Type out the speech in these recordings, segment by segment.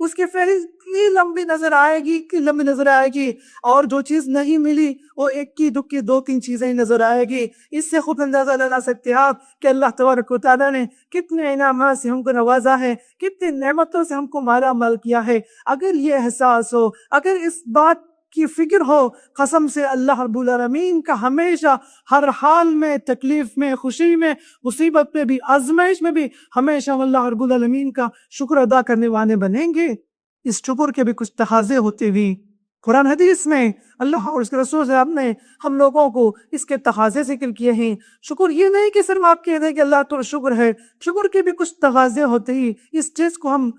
اس کی فہرست اتنی لمبی نظر آئے گی اور جو چیز نہیں ملی وہ ایک کی دکھی 2-3 چیزیں نظر آئے گی. اس سے خود اندازہ لگا سکتے ہیں آپ کہ اللہ تبارک و تعالیٰ نے کتنے انعامات سے ہم کو نوازا ہے, کتنی نعمتوں سے ہم کو مالا مال کیا ہے. اگر یہ احساس ہو, اگر اس بات کی فکر ہو, قسم سے اللہ رب العالمین کا ہمیشہ ہر حال میں, تکلیف میں, خوشی میں, مصیبت میں بھی, آزمائش میں بھی ہمیشہ اللہ رب العالمین کا شکر ادا کرنے والے بنیں گے. اس شکر کے بھی کچھ تقاضے ہوتے ہوئے قرآن حدیث میں اللہ اور اس کے رسول صاحب نے ہم لوگوں کو اس کے تقاضے ذکر کیے ہیں. شکر یہ نہیں کہ صرف آپ کہہ دیں کہ اللہ تو شکر ہے, شکر کے بھی کچھ تقاضے ہوتے ہی. اس چیز کو ہم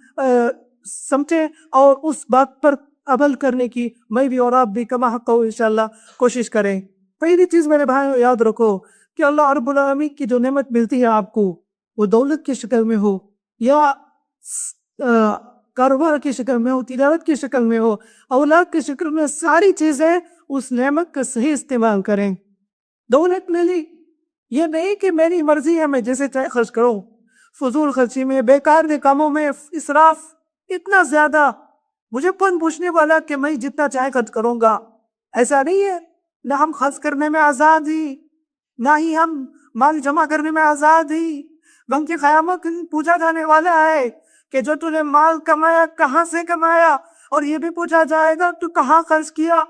سمجھیں اور اس بات پر عمل کرنے کی میں بھی اور آپ بھی کما حق ہو انشاءاللہ کوشش کریں. پہلی چیز میرے بھائیوں یاد رکھو کہ اللہ رب العالمین کی جو نعمت ملتی ہے آپ کو, وہ دولت کی شکل میں ہو یا کاروبار کی شکل میں ہو, تجارت کی شکل میں ہو, اولاد کی شکل میں, ساری چیزیں اس نعمت کا صحیح استعمال کریں. دولت ملی یہ نہیں کہ میری مرضی ہے میں جیسے چاہے خرچ کروں, فضول خرچی میں, بیکار کے کاموں میں, اسراف اتنا زیادہ, مجھے کون پوچھنے والا کہ میں جتنا چاہے خرچ کروں گا. ایسا نہیں ہے. نہ ہم خرچ کرنے میں آزاد ہی, نہ ہی ہم مال جمع کرنے میں آزاد ہی. بلکہ قیامت پوچھا جانے والا ہے کہ جو تو نے مال کمایا کہاں سے کمایا, اور یہ بھی پوچھا جائے گا تو کہاں خرچ کیا.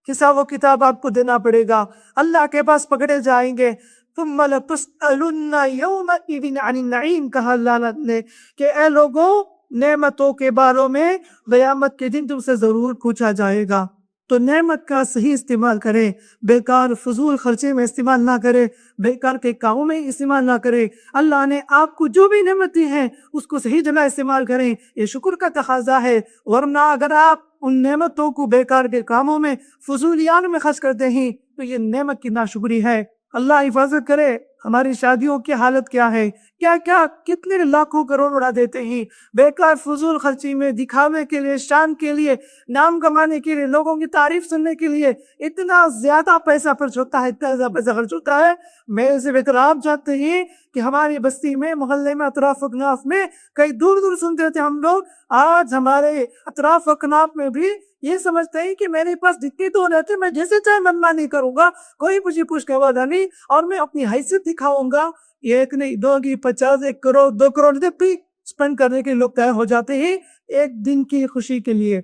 حساب و کتاب آپ کو دینا پڑے گا, اللہ کے پاس پکڑے جائیں گے. ثم لتسألن یومئذ عن النعیم, کہا اللہ نے کہ اے لوگوں نعمتوں کے بارے میں قیامت کے دن تم سے ضرور پوچھا جائے گا. تو نعمت کا صحیح استعمال کریں, بیکار فضول خرچے میں استعمال نہ کرے, بیکار کے کاموں میں استعمال نہ کرے. اللہ نے آپ کو جو بھی نعمت دی ہے اس کو صحیح جگہ استعمال کریں, یہ شکر کا تقاضا ہے. ورنہ اگر آپ ان نعمتوں کو بیکار کے کاموں میں, فضولیات میں خرچ کرتے ہیں تو یہ نعمت کی ناشکری ہے. اللہ حفاظت کرے. ہماری شادیوں کی حالت کیا ہے, کیا کتنے لاکھوں کروڑ اڑا دیتے ہیں بیکار فضول خرچی میں, دکھاوے کے لیے, شان کے لیے, نام کمانے کے لیے, لوگوں کی تعریف سننے کے لیے. اتنا زیادہ پیسہ خرچ ہوتا ہے, اتنا زیادہ پیسہ خرچ ہوتا ہے. میرے سے بہتر آپ جانتے ہیں کہ ہماری بستی میں, محلے میں, اطراف اکناف میں کئی دور دور سنتے تھے ہم لوگ. آج ہمارے اطراف اکناف میں بھی یہ سمجھتے ہیں کہ میرے پاس جتنی تو رہتے ہیں میں جیسے چاہے منمانی کروں گا, کوئی مجھے پوچھ کے وعدہ نہیں, اور میں اپنی حیثیت دکھاؤں گا. یہ ایک نہیں, 2 کی 50, 1 کروڑ 2 کروڑ بھی اسپینڈ کرنے کے لوگ تیار ہو جاتے ہیں ایک دن کی خوشی کے لیے.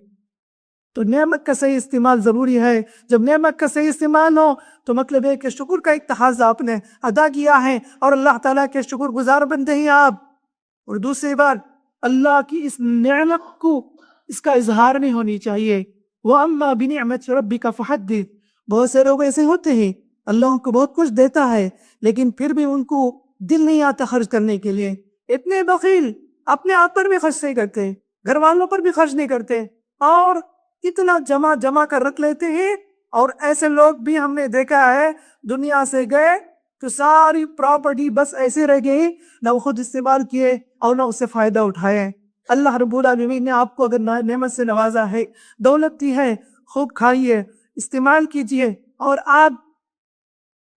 تو نعمت کا صحیح استعمال ضروری ہے. جب نعمت کا صحیح استعمال ہو تو مطلب ہے کہ شکر کا ایک تقاضا آپ نے ادا کیا ہے اور اللہ تعالیٰ کے شکر گزار بنتے ہیں آپ. اور دوسری بات, اللہ کی اس نعمت کو, اس کا اظہار نہیں ہونی چاہیے. وَأَمَّا بِنِعْمَةِ رَبِّكَ فَحَدِّثْ. بہت سے لوگ ایسے ہوتے ہیں, اللہ ان کو بہت کچھ دیتا ہے لیکن پھر بھی ان کو دل نہیں آتا خرچ کرنے کے لیے. اتنے بخیل, اپنے آپ پر بھی خرچ نہیں کرتے, گھر والوں پر بھی خرچ نہیں کرتے, اور اتنا جمع کر رکھ لیتے ہیں. اور ایسے لوگ بھی ہم نے دیکھا ہے, دنیا سے گئے تو ساری پراپرٹی بس ایسے رہ گئی, نہ وہ خود استعمال کیے اور نہ اس سے فائدہ اٹھائے. اللہ رب العالمین نے آپ کو اگر نعمت سے نوازا ہے, دولت دی ہے, خوب کھائیے, استعمال کیجئے, اور آپ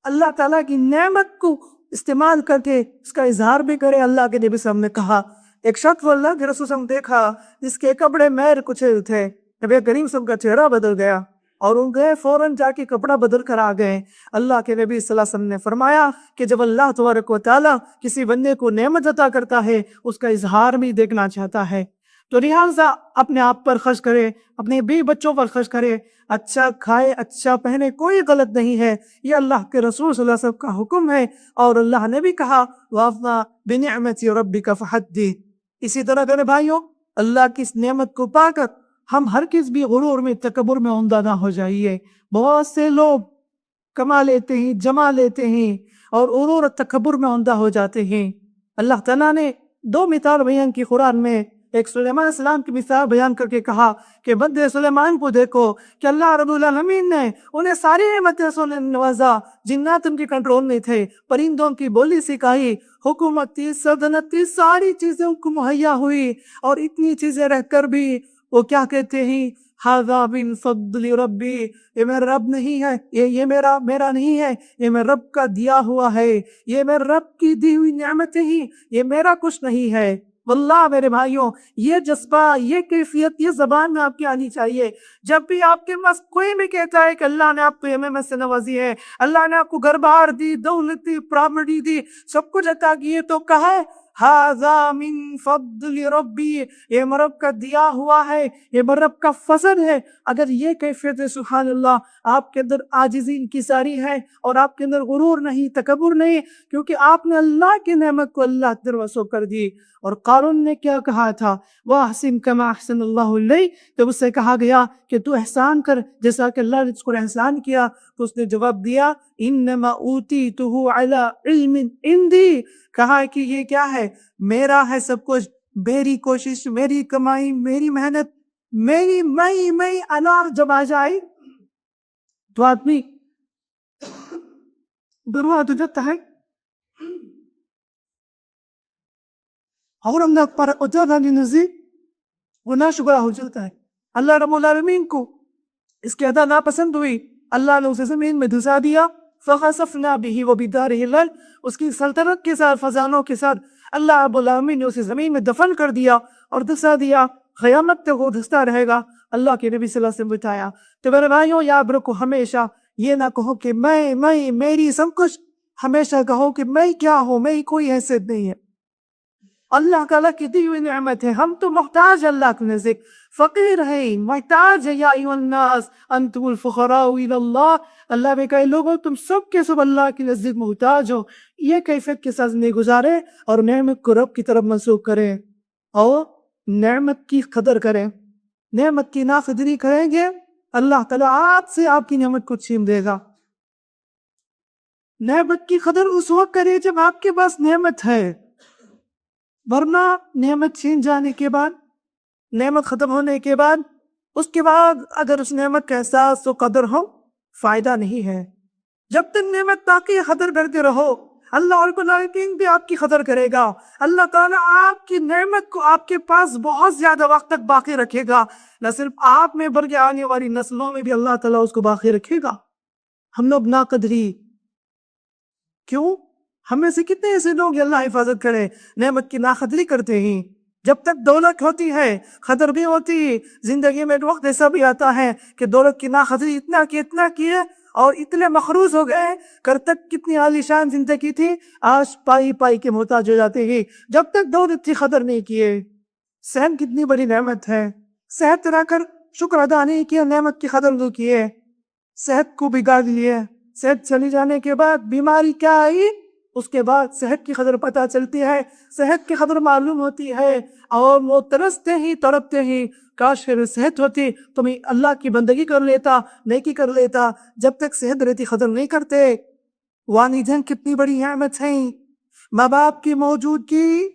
اللہ تعالیٰ کی نعمت کو استعمال کر کے اس کا اظہار بھی کرے. اللہ کے نبی صلی اللہ علیہ وسلم نے کہا, ایک شخص اللہ کے رسول صلی اللہ علیہ وسلم دیکھا جس کے کپڑے میر کچھ تھے. نبی کریم صلی اللہ علیہ وسلم کا چہرہ بدل گیا اور ان گئے فوراً جا کے کپڑا بدل کر آ گئے. اللہ کے نبی صلی اللہ علیہ وسلم نے فرمایا کہ جب اللہ تبارک و تعالیٰ کسی بندے کو نعمت عطا کرتا ہے اس کا اظہار بھی دیکھنا چاہتا ہے. تو لہٰذا اپنے آپ پر خرچ کرے, اپنے بیوی بچوں پر خرچ کرے, اچھا کھائے, اچھا پہنے, کوئی غلط نہیں ہے. یہ اللہ کے رسول صلی اللہ علیہ وسلم کا حکم ہے, اور اللہ نے بھی کہا وَأَمَّا بِنِعْمَةِ رَبِّكَ فَحَدِّثْ. اسی طرح میرے بھائیوں, اللہ کی اس نعمت کو پا کر ہم ہر کس بھی غرور میں, تکبر میں عمدہ نہ ہو جائیے. بہت سے لوگ کما لیتے ہیں, جما لیتے ہیں, اور غرور اور تکبر میں عمدہ ہو جاتے ہیں. اللہ تعالیٰ نے 2 مثال بیان کی قرآن میں. ایک سلیمان علیہ السلام کی مثال بیان کر کے کہا کہ بندے سلیمان کو دیکھو کہ اللہ رب العالمین نے انہیں ساری نعمتوں سے نوازا, جنات ان کے کنٹرول میں تھے, پرندوں کی بولی سکھائی, حکومت تھی, سلطنت تھی, ساری چیزیں ان کو مہیا ہوئی, اور اتنی چیزیں رہ کر بھی وہ کیا کہتے ہیں, ھذا من فضل ربی, یہ میرا رب نہیں ہے, یہ میرا نہیں ہے, یہ میرے رب کا دیا ہوا ہے, یہ میرے رب کی دی ہوئی نعمتیں ہیں, یہ میرا کچھ نہیں ہے. واللہ میرے بھائیوں یہ جذبہ یہ کیفیت یہ زبان میں آپ کی آنی چاہیے. جب بھی آپ کے پاس کوئی بھی کہتا ہے کہ اللہ نے آپ کو ایم سے نوازی ہے, اللہ نے آپ کو گھر بار دی, دولت دی, پراپرٹی دی, سب کچھ عطا کیے, تو کہا ہے ھذا من فضل ربی, یہ رب کا دیا ہوا ہے, یہ رب کا فضل ہے. اگر یہ کیفیت ہے سبحان اللہ, آپ کے اندر عاجزی انکساری ہے اور آپ کے اندر غرور نہیں, تکبر نہیں, کیونکہ آپ نے اللہ کی نعمت کو اللہ کی طرف وصول کر دی. اور قارون نے کیا کہا تھا, وَأَحْسِنْ كَمَا أَحْسَنَ اللَّهُ إِلَيْكَ, جب اس سے کہا گیا کہ تو احسان کر جیسا کہ اللہ نے اس کو احسان کیا, تو اس نے جواب دیا إِنَّمَا أُوتِيتُهُ عَلَىٰ عِلْمٍ عِنْدِي, کہا ہے کہ یہ کیا ہے, میرا ہے سب کچھ, میری کوشش, میری کمائی, میری محنت, میری میں انار جب آ جائے تو آدمی برباد ہو جاتا ہے. اور ہم نے پر اتنا نزی وہ ناشکرہ ہو جاتا ہے. اللہ رب العالمین کو اس کی ادا ناپسند ہوئی, اللہ نے اسے زمین میں دھسا دیا. فخسفنا به وبداره الارض, اس کی سلطنت کے ساتھ, فضانوں کے ساتھ اللہ رب العالمین نے اسے زمین میں دفن کر دیا اور دھسا دیا. قیامت تک وہ دھستا رہے گا, اللہ کے نبی صلی اللہ علیہ وسلم بتایا. تو میرے بھائیوں یاد رکھو, ہمیشہ یہ نہ کہو کہ میں میری سب کچھ, ہمیشہ کہو کہ میں کیا ہوں, میں کوئی حیثیت نہیں ہے. اللہ تعالیٰ کی دی ہوئی نعمت ہے, ہم تو محتاج اللہ کے نزدیک, فقیر ہیں, محتاج ہے. یا ایھا الناس انتم الفقراء الی اللہ, اللہ نے کہا لوگوں تم سب کے سب اللہ کے نزدیک محتاج ہو. یہ کیفیت کے ساتھ زندگی گزارے اور نعمت کو رب کی طرف منسوخ کریں اور نعمت کی قدر کریں. نعمت کی ناقدری کریں گے, اللہ تعالیٰ آپ سے آپ کی نعمت کو چھین دے گا. نعمت کی قدر اس وقت کرے جب آپ کے پاس نعمت ہے, ورنہ نعمت چھین جانے کے بعد, نعمت ختم ہونے کے بعد, اس کے بعد اگر اس نعمت کا احساس تو قدر ہو, فائدہ نہیں ہے. جب تک نعمت باقی قدر کرتے رہو, اللہ رب العالمین بھی آپ کی قدر کرے گا. اللہ تعالیٰ آپ کی نعمت کو آپ کے پاس بہت زیادہ وقت تک باقی رکھے گا. نہ صرف آپ میں بلکہ آنے والی نسلوں میں بھی اللہ تعالیٰ اس کو باقی رکھے گا. ہم لوگ ناقدری کیوں؟ ہم میں سے کتنے ایسے لوگ اللہ حفاظت کرے نعمت کی ناقدری کرتے ہیں. جب تک دولت ہوتی ہے قدر بھی ہوتی ہے. زندگی میں وقت ایسا بھی آتا ہے کہ دولت کی ناقدری اتنا کی ہے اور اتنے مخروض ہو گئے, کر تک کتنی عالیشان زندگی تھی, آج پائی کے محتاج ہو جاتے ہیں جب تک دولت کی قدر نہیں کیے. صحت کتنی بڑی نعمت ہے, صحت رہ کر شکر ادا نہیں کیا, نعمت کی قدر نہیں کیے, صحت کو بگاڑ لیے. صحت چلی جانے کے بعد بیماری کیا آئی, اس کے بعد صحت کی قدر پتہ چلتی ہے, صحت کی قدر معلوم ہوتی ہے, اور وہ ترستے ہی تڑپتے ہی کاش پھر صحت ہوتی تو میں اللہ کی بندگی کر لیتا, نیکی کر لیتا. جب تک صحت رہتی قدر نہیں کرتے. والدین کتنی بڑی نعمت ہیں, ماں باپ کی موجودگی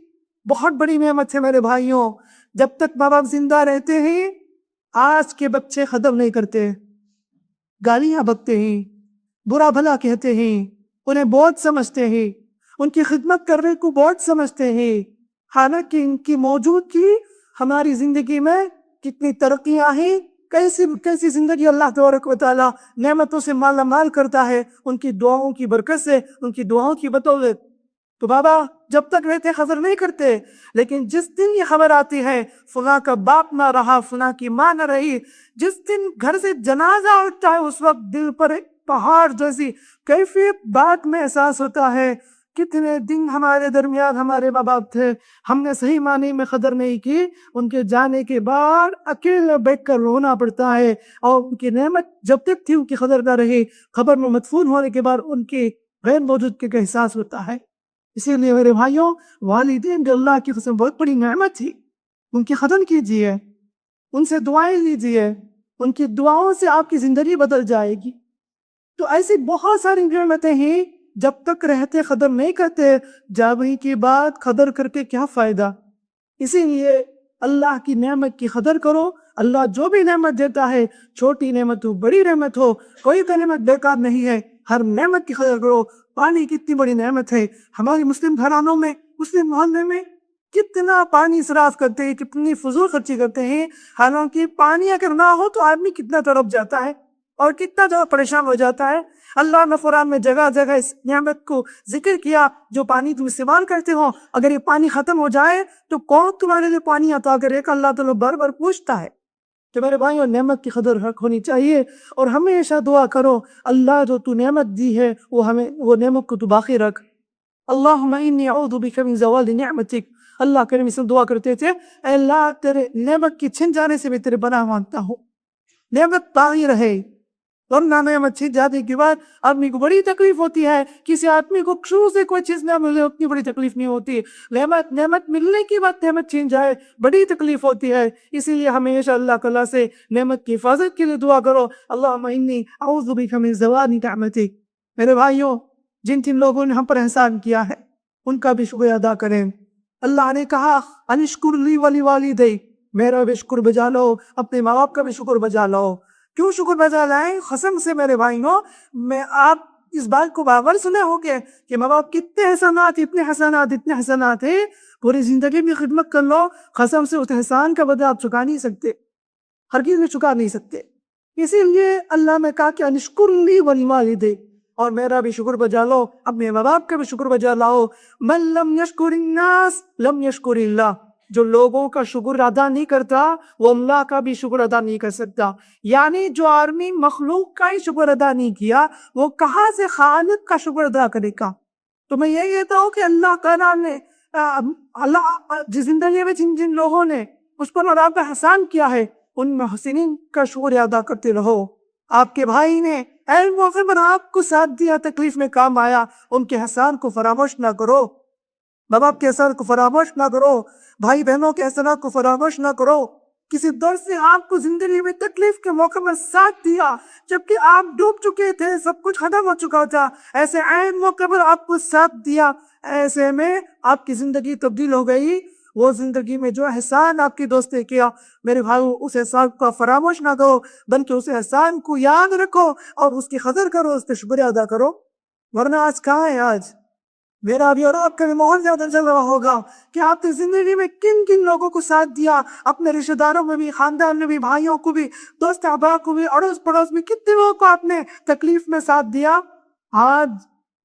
بہت بڑی نعمت ہے میرے بھائیوں. جب تک ماں باپ زندہ رہتے ہیں, آج کے بچے قدر نہیں کرتے, گالیاں بکتے ہیں, برا بھلا کہتے ہیں, انہیں بہت سمجھتے ہیں, ان کی خدمت کرنے کو بہت سمجھتے ہیں, حالانکہ ان کی موجودگی ہماری زندگی میں کتنی ترقیاں ہیں, کیسی زندگی اللہ تبارک و تعالیٰ نعمتوں سے مالا مال کرتا ہے, ان کی دعاؤں کی برکت سے, ان کی دعاؤں کی بدولت. تو بابا جب تک رہتے قدر نہیں کرتے, لیکن جس دن یہ خبر آتی ہے فلاں کا باپ نہ رہا, فلاں کی ماں نہ رہی, جس دن گھر سے جنازہ اٹھتا ہے, اس وقت دل پر ایک پہاڑ جیسی کیفیت بات میں احساس ہوتا ہے. کتنے دن ہمارے درمیان ہمارے ماں باپ تھے, ہم نے صحیح معنی میں قدر نہیں کی, ان کے جانے کے بعد اکیلے بیٹھ کر رونا پڑتا ہے. اور ان کی نعمت جب تک تھی ان کی قدر نہ رہی, قبر میں مدفون ہونے کے بعد ان کی غیر موجودگی کا احساس ہوتا ہے. اسی لیے میرے بھائیوں, والدین جو اللہ کی قسم بہت بڑی نعمت تھی, ان کی قدر کیجیے, ان سے دعائیں لیجیے, ان کی دعاؤں سے آپ کی زندگی بدل جائے گی. تو ایسی بہت ساری نعمتیں ہیں, جب تک رہتے قدر نہیں کرتے, جانے کی بات قدر کر کے کیا فائدہ. اسی لیے اللہ کی نعمت کی قدر کرو. اللہ جو بھی نعمت دیتا ہے, چھوٹی نعمت ہو بڑی نعمت ہو, کوئی نعمت بیکار نہیں ہے, ہر نعمت کی قدر کرو. پانی کتنی بڑی نعمت ہے, ہمارے مسلم گھرانوں میں, مسلم محلے میں کتنا پانی اصراف کرتے ہیں, کتنی فضول خرچی کرتے ہیں. حالانکہ پانی اگر نہ ہو تو آدمی کتنا تڑپ جاتا ہے اور کتنا زیادہ پریشان ہو جاتا ہے. اللہ نے قرآن میں جگہ جگہ اس نعمت کو ذکر کیا جو پانی تم استعمال کرتے ہو، اگر یہ پانی ختم ہو جائے تو کون تمہارے لیے پانی عطا کرے گا؟ اللہ تعالیٰ بار بار پوچھتا ہے۔ تو میرے بھائیوں، نعمت کی قدر حق ہونی چاہیے، اور ہمیشہ دعا کرو اللہ جو تو نعمت دی ہے وہ نعمت کو تو باقی رکھ۔ اللہم انی اعوذ بک من زوال نعمتک، اللہ کریم سے دعا کرتے تھے اے اللہ تیرے نعمت کی چھن جانے سے بھی تیرے پناہ مانگتا ہوں، نعمت باقی رہے۔ ورنہ نعمت چھن جانے کے بعد آدمی کو بڑی تکلیف ہوتی ہے، کسی آدمی کو شروع سے کوئی چیز نہ ملے اتنی بڑی تکلیف نہیں ہوتی، نعمت ملنے کے بعد نعمت چھن جائے بڑی تکلیف ہوتی ہے۔ اسی لیے ہمیشہ اللہ تعالیٰ سے نعمت کی حفاظت کے لیے دعا کرو، اللہم انی اعوذ بک من زوال نعمتک۔ میرے بھائیوں، جن لوگوں نے ہم پر احسان کیا ہے ان کا بھی شکر ادا کریں۔ اللہ نے کہا انشکر لی ولی والدیک، میرا بھی شکر بجا لو، اپنے ماں باپ کا بھی شکر بجا لو۔ کیوں شکر بجا لائیں؟ قسم سے میرے بھائیوں، آپ اس بات کو بار سنے ہو کہ ماں باپ کتنے اتنے حسنات ہیں، پوری زندگی میں خدمت کر لو، قسم سے اس احسان کا بدلہ آپ چکا نہیں سکتے، ہرگز بھی چکا نہیں سکتے۔ اسی لیے اللہ نے کہا کہ انشکر لی ولی والدیک، اور میرا بھی شکر بجا لو، اپنے ماں باپ کا بھی شکر بجا لاؤ۔ من لم یشکر الناس لم یشکر اللہ، جو لوگوں کا شکر ادا نہیں کرتا وہ اللہ کا بھی شکر ادا نہیں کر سکتا۔ یعنی جو آدمی مخلوق کا ہی شکر ادا نہیں کیا وہ کہاں سے خالق کا شکر ادا کرے گا؟ تو میں یہ کہتا ہوں کہ اللہ تعالیٰ نے جس زندگی میں جن لوگوں نے اس پر آپ کا احسان کیا ہے ان محسنین کا شکر ادا کرتے رہو۔ آپ کے بھائی نے این موقع پر آپ کو ساتھ دیا، تکلیف میں کام آیا، ان کے احسان کو فراموش نہ کرو، ماں باپ کے احسان کو فراموش نہ کرو، بھائی بہنوں کے احسانات کو فراموش نہ کرو۔ کسی دور سے آپ کو زندگی میں تکلیف کے موقع پر ساتھ دیا جبکہ آپ ڈوب چکے تھے، سب کچھ ختم ہو چکا تھا، ایسے عین موقع پر آپ کو ساتھ دیا، ایسے میں آپ کی زندگی تبدیل ہو گئی۔ وہ زندگی میں جو احسان آپ کی دوست نے کیا، میرے بھائیو اس احسان کو فراموش نہ کرو، بلکہ اس احسان کو یاد رکھو اور اس کی قدر کرو، اس کا شکریہ ادا کرو۔ ورنہ آج کہاں ہے؟ آج میرا بھی اور آپ کا بھی بہت زیادہ چل رہا ہوگا کہ آپ نے زندگی میں کن کن لوگوں کو ساتھ دیا، اپنے رشتہ داروں میں بھی، خاندان میں بھی، بھائیوں کو بھی، دوست احباب کو بھی، اڑوس پڑوس میں کتنے لوگوں کو آپ نے تکلیف میں ساتھ دیا۔ آج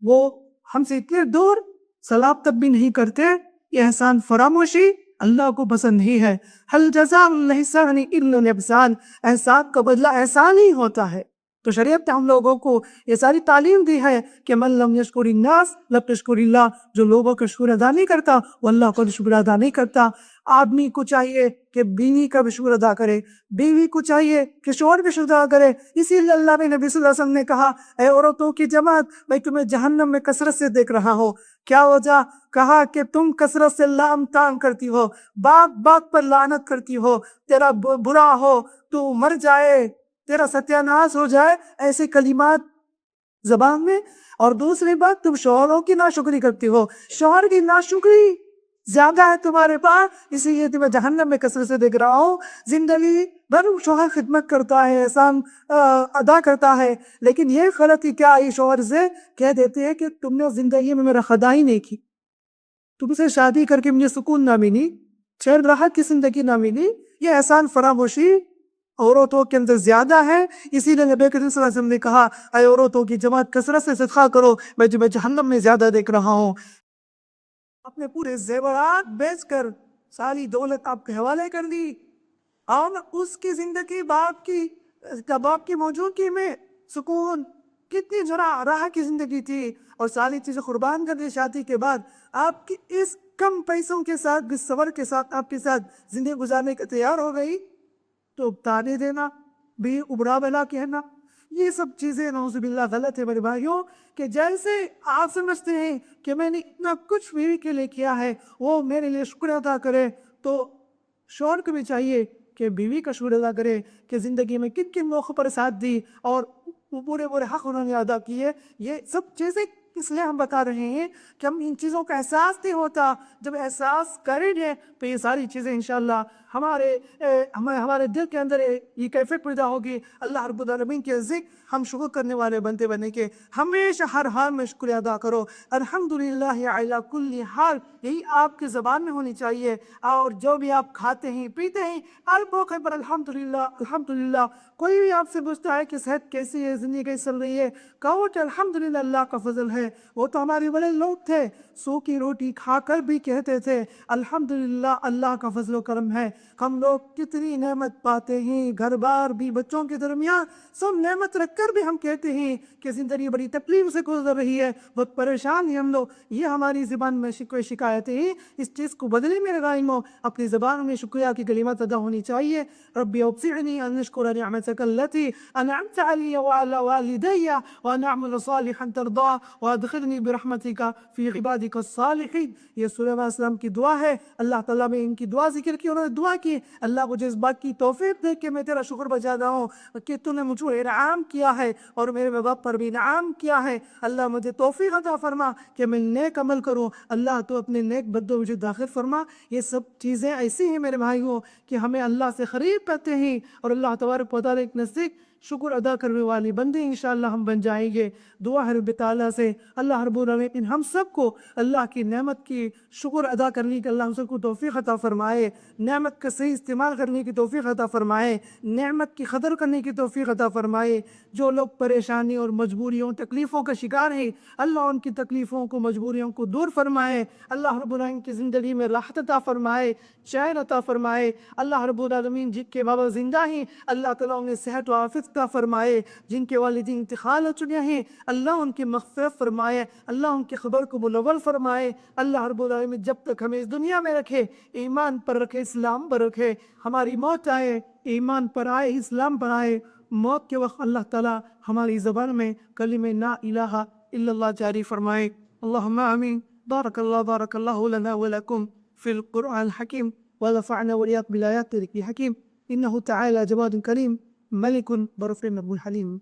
وہ ہم سے اتنے دور، سلام تک بھی نہیں کرتے۔ یہ احسان فراموشی اللہ کو پسند نہیں ہے۔ حل جزاء الاحسان الا الاحسان، احسان کا بدلہ احسان ہی ہوتا ہے۔ تو شریعت نے ہم لوگوں کو یہ ساری تعلیم دی ہے کہ من لم یشکر الناس لم یشکر اللہ، جو لوگوں کا شکر ادا نہیں کرتا وہ اللہ کا شکر ادا نہیں کرتا۔ آدمی کو چاہیے کہ بیوی کا بھی شکر ادا کرے، بیوی کو چاہیے کہ شوہر بھی شکر ادا کرے۔ اسی لیے اللہ نے نبی صلی اللہ علیہ وسلم نے کہا اے عورتوں کی جماعت، میں تمہیں جہنم میں کثرت سے دیکھ رہا ہوں۔ کیا وجہ؟ کہا کہ تم کثرت سے لام تام کرتی ہو، بات بات پر لعنت کرتی ہو، تیرا برا ہو، تو مر جائے، تیرا ستیاناش ہو جائے، ایسے کلمات زبان میں۔ اور دوسری بات، تم شوہروں کی ناشکری کرتی ہو، شوہر کی ناشکری زیادہ ہے تمہارے پاس، اسی لیے تمہیں جہنم میں کثرت سے دیکھ رہا ہوں۔ زندگی بھر شوہر خدمت کرتا ہے، احسان ادا کرتا ہے، لیکن یہ غلطی کیا آئی شوہر سے؟ کہہ دیتے ہیں کہ تم نے زندگی میں میرا خدا ہی نہیں کی، تم سے شادی کر کے مجھے سکون نہ ملی، چین راحت کی زندگی نہ ملی۔ یہ احسان فراموشی عورتوں کے اندر زیادہ ہے۔ اسی لیے نبی کریم صلی اللہ علیہ وسلم نے کہا اے عورتوں کی جماعت کثرت سے صدقہ کرو، میں تمہیں جہنم میں زیادہ دیکھ رہا ہوں۔ اپنے پورے زیورات بیچ کر ساری دولت آپ کے حوالے کر دی، اور اس کی زندگی باپ کی موجودگی میں سکون، کتنی راحت کی زندگی تھی، اور ساری چیزیں قربان کر دی۔ شادی کے بعد آپ کی اس کم پیسوں کے ساتھ بھی صبر کے ساتھ آپ کے ساتھ زندگی گزارنے کے تیار ہو گئی، تو تانے دینا بھی ابرا بلا کہنا، یہ سب چیزیں نعوذ باللہ غلط ہے۔ میرے بھائیوں، کہ جیسے آپ سمجھتے ہیں کہ میں نے اتنا کچھ بیوی کے لیے کیا ہے وہ میرے لیے شکر ادا کرے، تو شوہر کو بھی چاہیے کہ بیوی کا شکر ادا کرے کہ زندگی میں کن کن موقع پر ساتھ دی اور پورے حق انہوں نے ادا کیے۔ یہ سب چیزیں اس لیے ہم بتا رہے ہیں کہ ہم ان چیزوں کا احساس نہیں ہوتا، جب احساس کریں گے تو یہ ساری چیزیں انشاءاللہ ہمارے دل کے اندر یہ کیفیت پیدا ہوگی، اللہ رب العالمین کے ذکر ہم شکر کرنے والے بنتے بنے کے ہمیشہ ہر حال میں شکریہ ادا کرو۔ الحمدللہ علی کل حال، یہی آپ کی زبان میں ہونی چاہیے، اور جو بھی آپ کھاتے ہیں پیتے ہیں ہر موقع پر الحمدللہ الحمدللہ۔ کوئی بھی آپ سے پوچھتا ہے کہ صحت کیسی ہے، زندگی کیسی چل رہی ہے، کہو کہ الحمدللہ اللہ کا فضل ہے۔ وہ تو ہمارے بڑے لوگ تھے، سوکھی روٹی کھا کر بھی کہتے تھے الحمدللہ اللہ کا فضل و کرم ہے۔ ہم لوگ کتنی نعمت پاتے ہیں، گھر بار بھی بچوں کے درمیان سب نعمت رکھ کر بھی ہم کہتے ہیں کہ زندگی بڑی تکلیف سے گزر رہی ہے، بہت پریشان ہیں ہم لوگ۔ یہ ہماری زبان میں شکوے شکایتیں ہیں، اس چیز کو بدلے میرے غائموں، اپنی زبان میں شکریہ کی کلمات ادا ہونی چاہیے۔ ربی اوزعنی ان اشکر نعمتک التی انعمت علی وعلی والدی وان اعمل صالحا ترضاه وادخلنی برحمتک فی عبادک الصالحین۔ یہ سورہ علیہ السلام کی دعا ہے۔ اللہ تعالیٰ میں ان کی دعا ذکر کی، انہوں نے دعا کی اللہ مجھے اس بات کی توفیق دے کہ میں تیرا شکر بجا ہوں کہ تو نے مجھ کو انعام کیا ہے اور میرے ماں باپ پر بھی انعام کیا ہے۔ اللہ مجھے توفیق عطا فرما کہ میں نیک عمل کروں، اللہ تو اپنے نیک بدوں مجھے داخل فرما۔ یہ سب چیزیں ایسی ہیں میرے بھائیوں کہ ہمیں اللہ سے قریب کرتے ہیں، اور اللہ تبارک و تعالیٰ کے نزدیک شکر ادا کرنے والی بندے انشاءاللہ ہم بن جائیں گے۔ دعا ہے رب تعالیٰ سے اللہ رب العالمین ہم سب کو اللہ کی نعمت کی شکر ادا کرنے کی اللہ ہم سب کو توفیق عطا فرمائے، نعمت کا صحیح استعمال کرنے کی توفیق عطا فرمائے، نعمت کی قدر کرنے کی توفیق عطا فرمائے۔ جو لوگ پریشانی اور مجبوریوں تکلیفوں کا شکار ہیں اللہ ان کی تکلیفوں کو مجبوریوں کو دور فرمائے، اللہ رب العالمین کی زندگی میں راحت عطا فرمائے، چین عطا فرمائے۔ اللہ رب العالمین جن کے بابا زندہ ہیں اللہ تعالیٰ انہیں صحت و عافیت عطا فرمائے، جن کے والدین انتقال ہو چکے ہیں اللہ ان کی مغفرت فرمائے، اللہ ان کی خبر کو منور فرمائے۔ اللہ رب العالمین جب تک ہمیں اس دنیا میں رکھے ایمان پر رکھے، اسلام پر رکھے، ہماری موت آئے ایمان پر آئے، اسلام پر آئے، موت کے وقت اللہ تعالیٰ ہماری زبان میں کلمہ لا الہ الا اللہ جاری فرمائے۔ اللہم آمین۔ بارک اللہ لنا ولکم فی القرآن الحکیم ونفعنا وإياكم بالآيات الذكر الحكيم إنه تعالى جواد كريم ملك برفع حليم۔